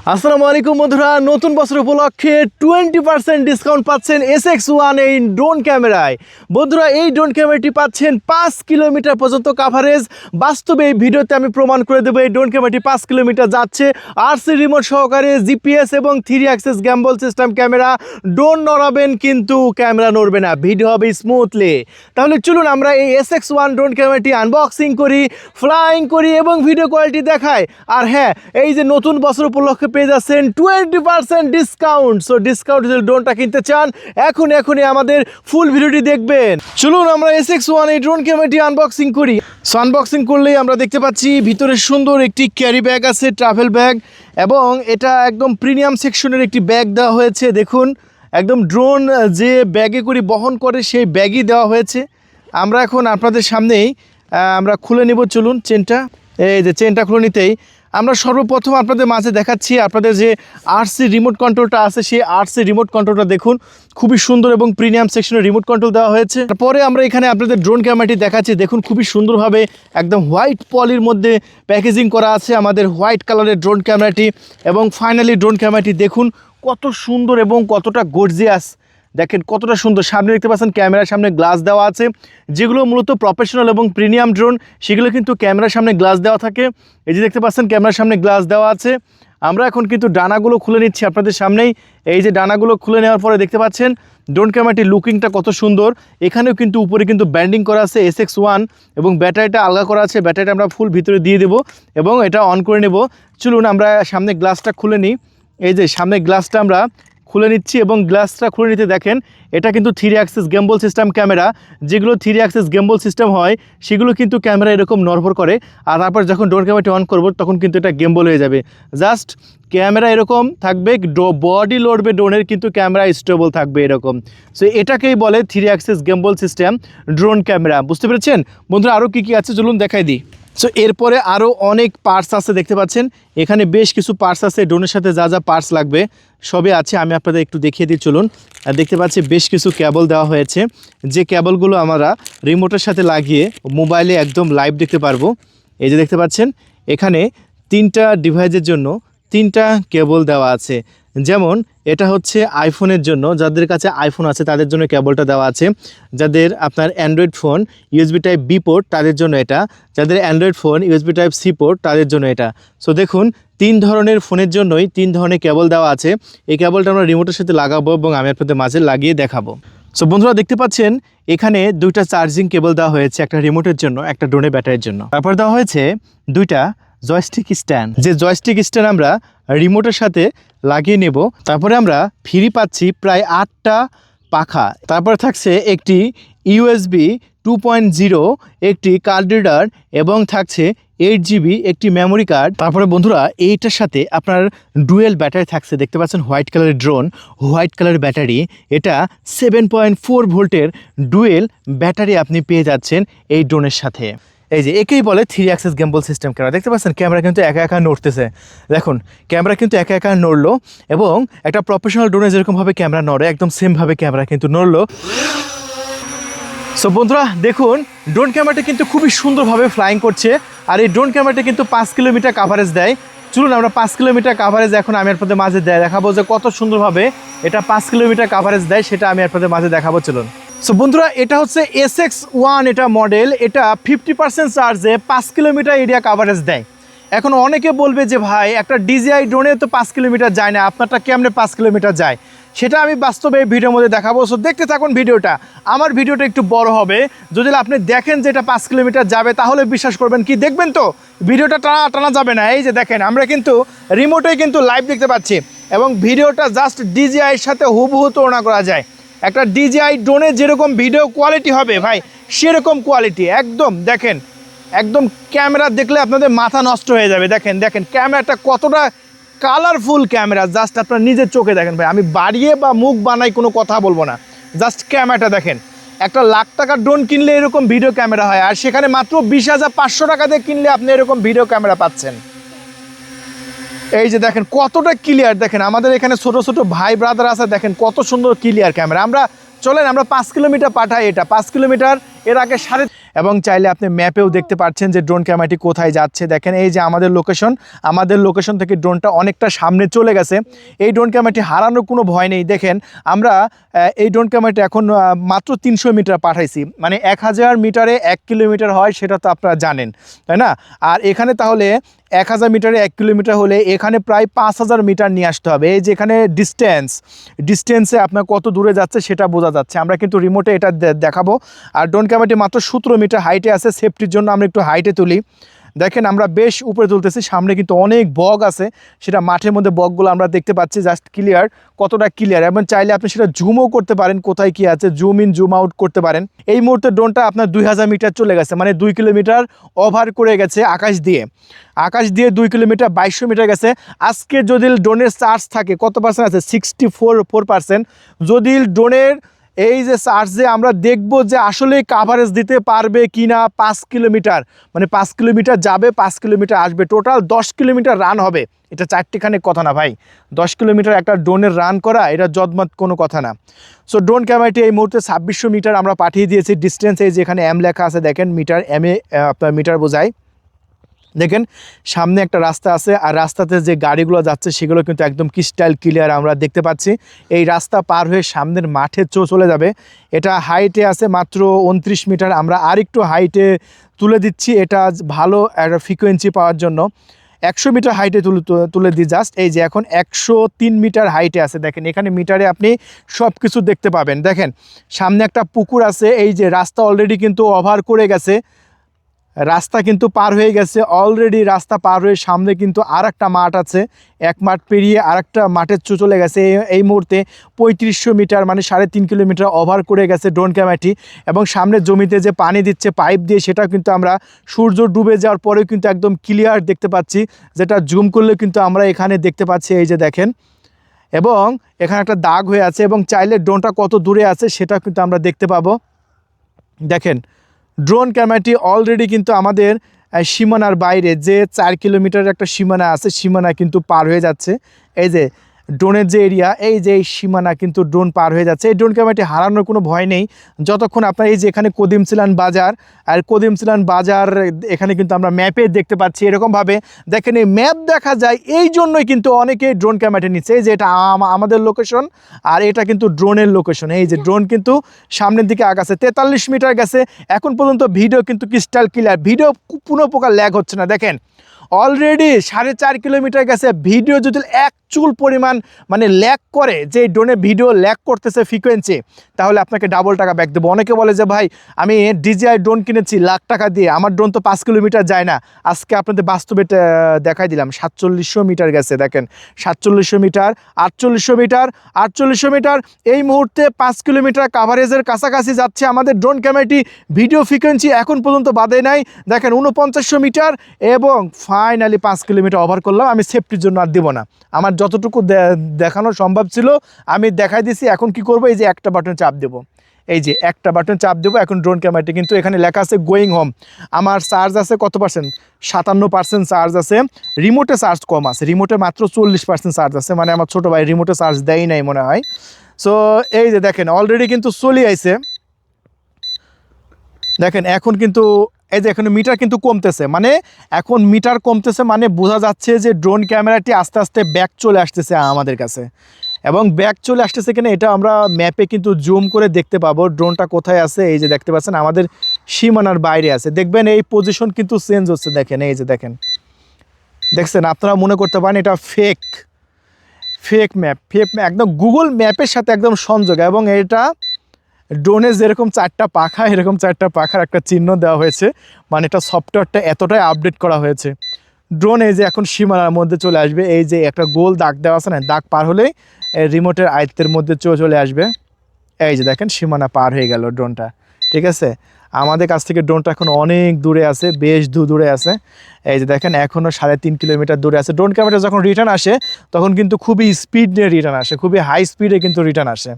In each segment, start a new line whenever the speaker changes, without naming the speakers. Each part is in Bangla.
আসসালামু আলাইকুম বন্ধুরা, নতুন বছর উপলক্ষে 20% ডিসকাউন্ট পাচ্ছেন SX1 এই ড্রোন ক্যামেরায়। বন্ধুরা, এই ড্রোন ক্যামেরাটি পাচ্ছেন 5 কিলোমিটার পর্যন্ত কাভারেজ। বাস্তবে এই ভিডিওতে আমি প্রমাণ করে দেবো এই ড্রোন ক্যামেরাটি 5 কিলোমিটার যাচ্ছে। আরসি রিমোট সহকারে জিপিএস এবং 3 axis gimbal system camera. Drone নড়াবেন কিন্তু ক্যামেরা নড়বে না, ভিডিও হবে স্মুথলি। তাহলে চলুন আমরা এই SX1 ড্রোন ক্যামেরাটি আনবক্সিং করি, ফ্লাইং করি এবং ভিডিও কোয়ালিটি দেখাই। আর হ্যাঁ, এই যে নতুন বছর উপলক্ষে পেয়ে যাচ্ছেন 20% ডিসকাউন্ট। সো ডিসকাউন্ট যদি ড্রোনটা কিনতে চান এখনই আমাদের ফুল ভিডিওটি দেখবেন। চলুন আমরা SX1 এই ড্রোন ক্যামেরাটি আনবক্সিং করি। সো আনবক্সিং করলেই আমরা দেখতে পাচ্ছি ভিতরে সুন্দর একটি ক্যারি ব্যাগ আছে, ট্রাভেল ব্যাগ, এবং এটা একদম প্রিমিয়াম সেকশনের একটি ব্যাগ দেওয়া হয়েছে। দেখুন, একদম ড্রোন যে ব্যাগে করে বহন করে সেই ব্যাগই দেওয়া হয়েছে। আমরা এখন আপনাদের সামনেই আমরা খুলে নেব। চলুন চেনটা, এই যে চেনটা খুলে নিতেই আমরা সর্বপ্রথম আপনাদের মাঝে দেখাচ্ছি আপনাদের যে আরসি রিমোট কন্ট্রোলটা আছে, সেই আরসি রিমোট কন্ট্রোলটা দেখুন, খুবই সুন্দর এবং প্রিমিয়াম সেকশনের রিমোট কন্ট্রোল দেওয়া হয়েছে। তারপরে আমরা এখানে আপনাদের ড্রোন ক্যামেরাটি দেখাচ্ছি। দেখুন, খুবই সুন্দরভাবে একদম হোয়াইট পলির মধ্যে প্যাকেজিং করা আছে আমাদের হোয়াইট কালারের ড্রোন ক্যামেরাটি। এবং ফাইনালি ড্রোন ক্যামেরাটি দেখুন কত সুন্দর এবং কতটা গর্জিয়াস। দেখেন কতটা সুন্দর। সামনে দেখতে পাচ্ছেন ক্যামেরার সামনে গ্লাস দেওয়া আছে। যেগুলো মূলত প্রফেশনাল এবং প্রিমিয়াম ড্রোন সেগুলো কিন্তু ক্যামেরার সামনে গ্লাস দেওয়া থাকে। এই যে দেখতে পাচ্ছেন ক্যামেরার সামনে গ্লাস দেওয়া আছে। আমরা এখন কিন্তু ডানাগুলো খুলে নিচ্ছি আপনাদের সামনেই। এই যে ডানাগুলো খুলে নেওয়ার পরে দেখতে পাচ্ছেন ড্রোন ক্যামেরাটির লুকিংটা কত সুন্দর। এখানেও কিন্তু উপরে কিন্তু ব্যান্ডিং করা আছে SX1 এবং ব্যাটারিটা আলগা করা আছে। ব্যাটারিটা আমরা ফুল ভিতরে দিয়ে দেবো এবং এটা অন করে নেব। চলুন আমরা সামনে গ্লাসটা খুলে নিই। এই যে সামনে গ্লাসটা আমরা খুলে নিচ্ছি এবং গ্লাসটা খুলে নিতে দেখেন এটা কিন্তু 3 অ্যাক্সেস গ্যাম্বল সিস্টেম ক্যামেরা। যেগুলো 3 অ্যাক্সেস গ্যাম্বল সিস্টেম হয় সেগুলো কিন্তু ক্যামেরা এরকম নড়বড় করে, আর তারপর যখন ড্রোন ক্যামেরাটি অন করব তখন কিন্তু এটা গ্যাম্বল হয়ে যাবে। জাস্ট ক্যামেরা এরকম থাকবে, বডি লড়বে ড্রোনের, কিন্তু ক্যামেরা স্টেবল থাকবে এরকম। সো এটাকেই বলে 3 axis gimbal system drone camera. বুঝতে পেরেছেন বন্ধুরা? আরও কী আছে চলুন দেখাই দিই। সো এরপরে আরও অনেক পার্টস আছে, দেখতে পাচ্ছেন এখানে বেশ কিছু পার্টস আছে। ড্রোনের সাথে যা যা পার্টস লাগবে সবই আছে, আমি আপনাদের একটু দেখিয়ে দিই। চলুন, দেখতে পাচ্ছি বেশ কিছু কেবল দেওয়া হয়েছে, যে কেবলগুলো আমরা রিমোটের সাথে লাগিয়ে মোবাইলে একদম লাইভ দেখতে পারবো। এই যে দেখতে পাচ্ছেন এখানে 3টা ডিভাইসের জন্য 3টা কেবল দেওয়া আছে। যেমন এটা হচ্ছে আইফোনের জন্য, যাদের কাছে আইফোন আছে তাদের জন্য কেবলটা দেওয়া আছে। যাদের আপনার Android phone USB type B port তাদের জন্য এটা, যাদের Android phone USB type C port তাদের জন্য এটা। সো দেখুন 3 ধরনের ফোনের জন্যই 3 ধরনের কেবল দেওয়া আছে। এই কেবলটা আমরা রিমোটের সাথে লাগাবো এবং আমি আপনাদের মাঝে লাগিয়ে দেখাবো। সো বন্ধুরা, দেখতে পাচ্ছেন এখানে 2টা চার্জিং কেবল দেওয়া হয়েছে, একটা রিমোটের জন্য, একটা ড্রোনের ব্যাটারির জন্য। তারপর দেওয়া হয়েছে 2টা জয়স্টিক স্ট্যান্ড, যে জয়স্টিক স্ট্যান্ড আমরা রিমোটের সাথে লাগিয়ে নেব। তারপরে আমরা ফ্রি পাচ্ছি প্রায় 8টা পাখা। তারপরে থাকছে একটি USB 2.0 একটি কার্ড রিডার এবং থাকছে 8GB একটি মেমোরি কার্ড। তারপরে বন্ধুরা এইটার সাথে আপনার ডুয়েল ব্যাটারি থাকছে। দেখতে পাচ্ছেন হোয়াইট কালারের ড্রোন, হোয়াইট কালারের ব্যাটারি। এটা 7.4 ভোল্টের ডুয়েল ব্যাটারি আপনি পেয়ে যাচ্ছেন এই ড্রোনের সাথে। এই যে একেই বলে 3 অ্যাক্সেস গ্যাম্বল সিস্টেম ক্যামেরা। দেখতে পাচ্ছেন ক্যামেরা কিন্তু একা নড়তেছে। দেখুন ক্যামেরা কিন্তু একা নড়লো, এবং একটা প্রফেশনাল ড্রোনে যেরকমভাবে ক্যামেরা নড়ে একদম সেমভাবে ক্যামেরা কিন্তু নড়লো। সো বন্ধুরা দেখুন ড্রোন ক্যামেরাটা কিন্তু খুবই সুন্দরভাবে ফ্লাইং করছে, আর এই ড্রোন ক্যামেরাটা কিন্তু 5 কিলোমিটার কাভারেজ দেয়। চলুন আমরা 5 কিলোমিটার কাভারেজ এখন আমি আপনাদের মাঝে দেখাবো যে কত সুন্দরভাবে এটা 5 কিলোমিটার কাভারেজ দেয়, সেটা আমি আপনাদের মাঝে দেখাবো। চলুন। সো বন্ধুরা, এটা হচ্ছে SX1 এটা মডেল। এটা 50% চার্জে 5 কিলোমিটার এরিয়া কাভারেজ দেয়। এখন অনেকে বলবে যে ভাই একটা DJI ড্রোনে তো 5 কিলোমিটার যায় না, আপনারটা কেমনে 5 কিলোমিটার যায়? সেটা আমি বাস্তবে এই ভিডিওর মধ্যে দেখাবো। সো দেখতে থাকুন ভিডিওটা। আমার ভিডিওটা একটু বড় হবে, যদি আপনি দেখেন যে এটা 5 কিলোমিটার যাবে তাহলে বিশ্বাস করবেন। কি দেখবেন তো, ভিডিওটা টানা যাবে না। এই যে দেখেন আমরা কিন্তু রিমোটেই কিন্তু লাইভ দেখতে পাচ্ছি, এবং ভিডিওটা জাস্ট DJI এর সাথে হুবহু তুলনা করা যায়। একটা DJI ড্রোনে যেরকম ভিডিও কোয়ালিটি হবে ভাই, সেরকম কোয়ালিটি একদম। দেখেন একদম ক্যামেরা দেখলে আপনাদের মাথা নষ্ট হয়ে যাবে। দেখেন ক্যামেরাটা কতটা কালারফুল ক্যামেরা, জাস্ট আপনার নিজের চোখে দেখেন ভাই। আমি বাড়িয়ে বা মুখ বানাই কোনো কথা বলবো না, জাস্ট ক্যামেরাটা দেখেন। একটা লাখ টাকার ড্রোন কিনলে এরকম ভিডিও ক্যামেরা হয়, আর সেখানে মাত্র 20,500 টাকা দিয়ে কিনলে আপনি এরকম ভিডিও ক্যামেরা পাচ্ছেন। এই যে দেখেন কতটা ক্লিয়ার। দেখেন আমাদের এখানে ছোট ছোট ভাই ব্রাদার আছে, দেখেন কত সুন্দর ক্লিয়ার ক্যামেরা। আমরা চলেন আমরা 5 কিলোমিটার পাঠাই। এটা 5 কিলোমিটার, এর আগে এবং চাইলে আপনি ম্যাপেও দেখতে পাচ্ছেন যে ড্রোন ক্যামেরাটি কোথায় যাচ্ছে। দেখেন এই যে আমাদের লোকেশন থেকে ড্রোনটা অনেকটা সামনে চলে গেছে। এই ড্রোন ক্যামেরাটি হারানোর কোনো ভয় নেই। দেখেন আমরা এই ড্রোন ক্যামেরাটি এখন মাত্র 300 মিটার পাঠাইছি, মানে 1000 মিটারে 1 কিলোমিটার হয় সেটা তো আপনারা জানেন, তাই না? আর এখানে তাহলে 1000 মিটারে 1 কিলোমিটার হলে এখানে প্রায় 5000 মিটার নিয়ে আসতে হবে। এই যে এখানে ডিস্টেন্সে আপনার কত দূরে যাচ্ছে সেটা বোঝা যাচ্ছে। আমরা কিন্তু রিমোটে এটা দেখাবো। আর ড্রোন ক্যামেরাটি মাত্র 17 মিটার হাইটে আছে। সেফটির জন্য আমরা একটু হাইটে তুলি। দেখেন আমরা বেশ উপরে তুলতেছি, সামনে কিন্তু অনেক বগ আছে, সেটা মাঠের মধ্যে বগগুলো আমরা দেখতে পাচ্ছি। জাস্ট ক্লিয়ার, কতটা ক্লিয়ার, এবং চাইলে আপনি সেটা জুমও করতে পারেন, কোথায় কি আছে জুম ইন জুম আউট করতে পারেন। এই মুহূর্তে ড্রোনটা আপনার 2000 মিটার চলে গেছে, মানে 2 কিলোমিটার ওভার করে গেছে আকাশ দিয়ে 2 কিলোমিটার 2200 মিটার গেছে। আজকে যদি ড্রোনের চার্জ থাকে কত পার্সেন্ট আছে? 64%। যদি ড্রোনের এই যে চার্জে আমরা দেখব যে আসলে কাভারেজ দিতে পারবে কি না। 5 কিলোমিটার, মানে 5 কিলোমিটার যাবে, 5 কিলোমিটার আসবে, টোটাল 10 কিলোমিটার রান হবে। এটা চারটিখানে কথা না ভাই, 10 কিলোমিটার একটা ড্রোনের রান করা এটা জদমত কোনো কথা না। সো ড্রোন ক্যামেরাটি এই মুহূর্তে 2600 মিটার আমরা পাঠিয়ে দিয়েছি। ডিস্টেন্স এই যেখানে এম লেখা আছে দেখেন, মিটার, এমএ আপনার মিটার বোঝায়। দেখেন সামনে একটা রাস্তা আছে, আর রাস্তাতে যে গাড়িগুলো যাচ্ছে সেগুলো কিন্তু একদম ক্রিস্টাল ক্লিয়ার আমরা দেখতে পাচ্ছি। এই রাস্তা পার হয়ে সামনের মাঠে চলে যাবে। এটা হাইটে আছে মাত্র 29 মিটার। আমরা আরেকটু হাইটে তুলে দিচ্ছি, এটা ভালো একটা ফ্রিকোয়েন্সি পাওয়ার জন্য। 100 মিটার হাইটে তুলে দিই জাস্ট। এই যে এখন 103 মিটার হাইটে আছে। দেখেন এখানে মিটারে আপনি সব কিছু দেখতে পাবেন। দেখেন সামনে একটা পুকুর আছে। এই যে রাস্তা অলরেডি কিন্তু ওভার করে গেছে, রাস্তা কিন্তু পার হয়ে গেছে অলরেডি। রাস্তা পার হয়ে সামনে কিন্তু আর একটা মাঠ আছে, এক মাঠ পেরিয়ে আর একটা মাঠের চলে গেছে। এই মুহূর্তে 3500 মিটার, মানে 3.5 কিলোমিটার ওভার করে গেছে ড্রোন ক্যামেরাটি। এবং সামনে জমিতে যে পানি দিচ্ছে পাইপ দিয়ে, সেটা কিন্তু আমরা সূর্য ডুবে যাওয়ার পরেও কিন্তু একদম ক্লিয়ার দেখতে পাচ্ছি, যেটা জুম করলে কিন্তু আমরা এখানে দেখতে পাচ্ছি। এই যে দেখেন, এবং এখানে একটা দাগ হয়ে আছে, এবং চাইলে ড্রোনটা কত দূরে আছে সেটা কিন্তু আমরা দেখতে পাবো। দেখেন ড্রোন ক্যামেরাটি অলরেডি কিন্তু আমাদের সীমানার বাইরে, যে 4 কিলোমিটার একটা সীমানা আছে, সীমানা কিন্তু পার হয়ে যাচ্ছে। এই যে ড্রোনের যে এরিয়া, এই যে এই সীমানা কিন্তু ড্রোন পার হয়ে যাচ্ছে। এই ড্রোন ক্যামেরাটি হারানোর কোনো ভয় নেই যতক্ষণ আপনার এই যে এখানে কদিমচিলান বাজার, আর কদিমচিলান বাজার এখানে কিন্তু আমরা ম্যাপে দেখতে পাচ্ছি। এরকমভাবে দেখেন এই ম্যাপ দেখা যায়, এই জন্যই কিন্তু অনেকে ড্রোন ক্যামেরাটি নিচ্ছে। এই যে এটা আমাদের লোকেশন, আর এটা কিন্তু ড্রোনের লোকেশন। এই যে ড্রোন কিন্তু সামনের দিকে আগাচ্ছে, 43 মিটার গেছে এখন পর্যন্ত। ভিডিও কিন্তু ক্রিস্টাল ক্লিয়ার, ভিডিও কোনো প্রকার ল্যাগ হচ্ছে না। দেখেন অলরেডি 4.5 কিলোমিটার গেছে। ভিডিও যদি এক চুল পরিমাণ মানে ল্যাগ করে, যে ড্রোনে ভিডিও ল্যাগ করতেছে ফ্রিকোয়েন্সি, তাহলে আপনাকে ডাবল টাকা ব্যাক দেবো। অনেকে বলে যে ভাই আমি DJI ড্রোন কিনেছি লাখ টাকা দিয়ে, আমার ড্রোন তো 5 কিলোমিটার যায় না। আজকে আপনাদের বাস্তবে দেখাই দিলাম, 4700 মিটার গেছে। দেখেন 4700 মিটার, 4800 মিটার, 4800 মিটার। এই মুহূর্তে 5 কিলোমিটার কাভারেজের কাছাকাছি যাচ্ছে আমাদের ড্রোন ক্যামেরাটি। ভিডিও ফ্রিকোয়েন্সি এখন পর্যন্ত বাদে নাই। দেখেন 4900 মিটার, এবং ফাইনালি 5 কিলোমিটার ওভার করলাম। আমি সেফটির জন্য আর দেবো না, আমার যতটুকু দেখানো সম্ভব ছিল আমি দেখাই দিছি। এখন কি করব, এই যে একটা বাটন চাপ দেবো, এই যে একটা বাটন চাপ দেবো। এখন ড্রোন ক্যামেরাটি কিন্তু এখানে লেখা আছে গোয়িং হোম। আমার চার্জ আছে কত পার্সেন্ট? 57% চার্জ আছে। রিমোটে চার্জ কম আছে, রিমোটে মাত্র 40% চার্জ আছে, মানে আমার ছোটো ভাই রিমোটে চার্জ দেয় নাই মনে হয়। সো এই যে দেখেন অলরেডি কিন্তু চলে আইছে। দেখেন এখন কিন্তু এই যে এখানে মিটার কিন্তু কমতেছে, মানে এখন মিটার কমতেছে, মানে বোঝা যাচ্ছে যে ড্রোন ক্যামেরাটি আস্তে আস্তে ব্যাক চলে আসতেছে আমাদের কাছে। এবং ব্যাক চলে আসতেছে কিনা এটা আমরা ম্যাপে কিন্তু জুম করে দেখতে পাবো ড্রোনটা কোথায় আছে। এই যে দেখতে পাচ্ছেন আমাদের সীমানার বাইরে আছে। দেখবেন এই পজিশন কিন্তু চেঞ্জ হচ্ছে। দেখেন এই যে দেখছেন, আপনারা মনে করতে পারেন এটা ফেক ম্যাপ, একদম গুগল ম্যাপের সাথে একদম সংযোগ। এবং এটা ড্রোনে যেরকম 4টা পাখা, এরকম 4টা পাখার একটা চিহ্ন দেওয়া হয়েছে, মানে এটা সফটওয়্যারটা এতটাই আপডেট করা হয়েছে। ড্রোন এই যে এখন সীমানার মধ্যে চলে আসবে। এই যে একটা গোল দাগ দেওয়া আছে না, দাগ পার হলেই রিমোটের আয়ত্তের মধ্যে চলে আসবে। এই যে দেখেন সীমানা পার হয়ে গেল ড্রোনটা। ঠিক আছে, আমাদের কাছ থেকে ড্রোনটা এখন অনেক দূরে আছে, বেশ দূরে আছে। এই যে দেখেন এখনও 3.5 কিলোমিটার দূরে আছে। ড্রোন ক্যামেরা যখন রিটার্ন আসে তখন কিন্তু খুবই স্পিড নিয়ে রিটার্ন আসে, খুবই হাই স্পিডে কিন্তু রিটার্ন আসে।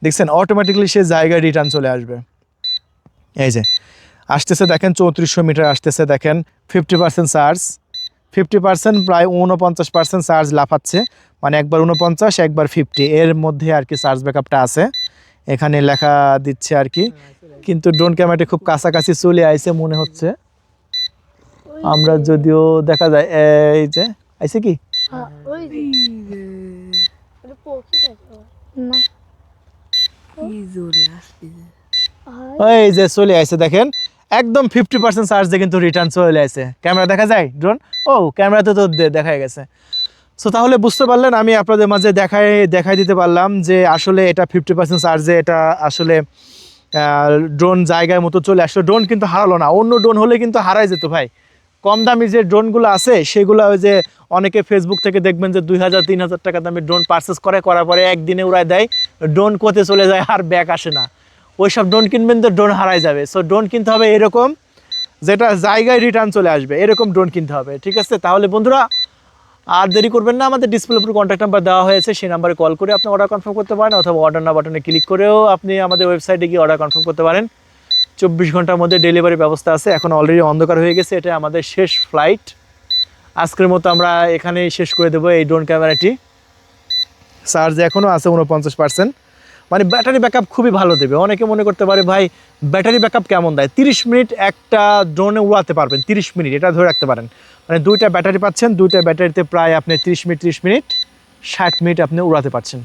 দেখছেন অটোমেটিকলি সে জায়গায় রিটার্ন চলে আসবে। এই যে আসতেছে, দেখেন 3400 মিটার আসতেছে। দেখেন 50% চার্জ, 50% প্রায় 49% চার্জ লাফাচ্ছে, মানে একবার 49 একবার 50, এর মধ্যে আর কি চার্জ ব্যাকআপটা আছে। এখানে লেখা দিচ্ছে আর কি কিন্তু ড্রোন ক্যামেরাটি খুব কাছাকাছি চলে আইছে মনে হচ্ছে। আমরা যদিও দেখা যায় এই যে আইছে কি ওই যে চলে আইছে দেখেন, একদম 50% চার্জে কিন্তু রিটার্ন চলে আসে। ক্যামেরা দেখা যায় ড্রোন, ও ক্যামেরাতে তো দেখা গেছে। সো তাহলে বুঝতে পারলেন, আমি আপনাদের মাঝে দেখাই দিতে পারলাম যে আসলে এটা 50% চার্জে এটা আসলে ড্রোন জায়গায় মতো চলে আসলো। ড্রোন কিন্তু হারালো না, অন্য ড্রোন হলে কিন্তু হারাই যেত ভাই। কম দামি যে ড্রোনগুলো আছে সেগুলো ওই যে অনেকে ফেসবুক থেকে দেখবেন যে 2000-3000 টাকা দামি ড্রোন পারচেস করার পরে একদিনে উড়ায় দেয়, ড্রোন কোথে চলে যায় আর ব্যাক আসে না। ওই সব ড্রোন কিনবেন তো ড্রোন হারাই যাবে। সো ড্রোন কিনতে হবে এরকম যেটা জায়গায় রিটার্ন চলে আসবে, এরকম ড্রোন কিনতে হবে, ঠিক আছে? তাহলে বন্ধুরা আর দেরি করবেন না, আমাদের ডিসপ্লের উপর কন্ট্যাক্ট নাম্বার দেওয়া হয়েছে, সেই নাম্বারে কল করে আপনি অর্ডার কনফার্ম করতে পারেন, অথবা অর্ডার না বাটনে ক্লিক করেও আপনি আমাদের ওয়েবসাইটে গিয়ে অর্ডার কনফার্ম করতে পারেন। 24 ঘন্টার মধ্যে ডেলিভারি ব্যবস্থা আছে। এখন অলরেডি অন্ধকার হয়ে গেছে, এটা আমাদের শেষ ফ্লাইট। আজকের মতো আমরা এখানেই শেষ করে দেবো এই ড্রোন ক্যামেরাটি। চার্জ এখনও আছে 49%, মানে ব্যাটারি ব্যাকআপ খুবই ভালো দেবে। অনেকে মনে করতে পারে ভাই ব্যাটারি ব্যাকআপ কেমন দেয়, 30 মিনিট একটা ড্রোনে উড়াতে পারবেন, 30 মিনিট এটা ধরে রাখতে পারেন। মানে 2টা ব্যাটারি পাচ্ছেন, 2টা ব্যাটারিতে প্রায় আপনি 30 মিনিট 60 মিনিট আপনি উড়াতে পারছেন।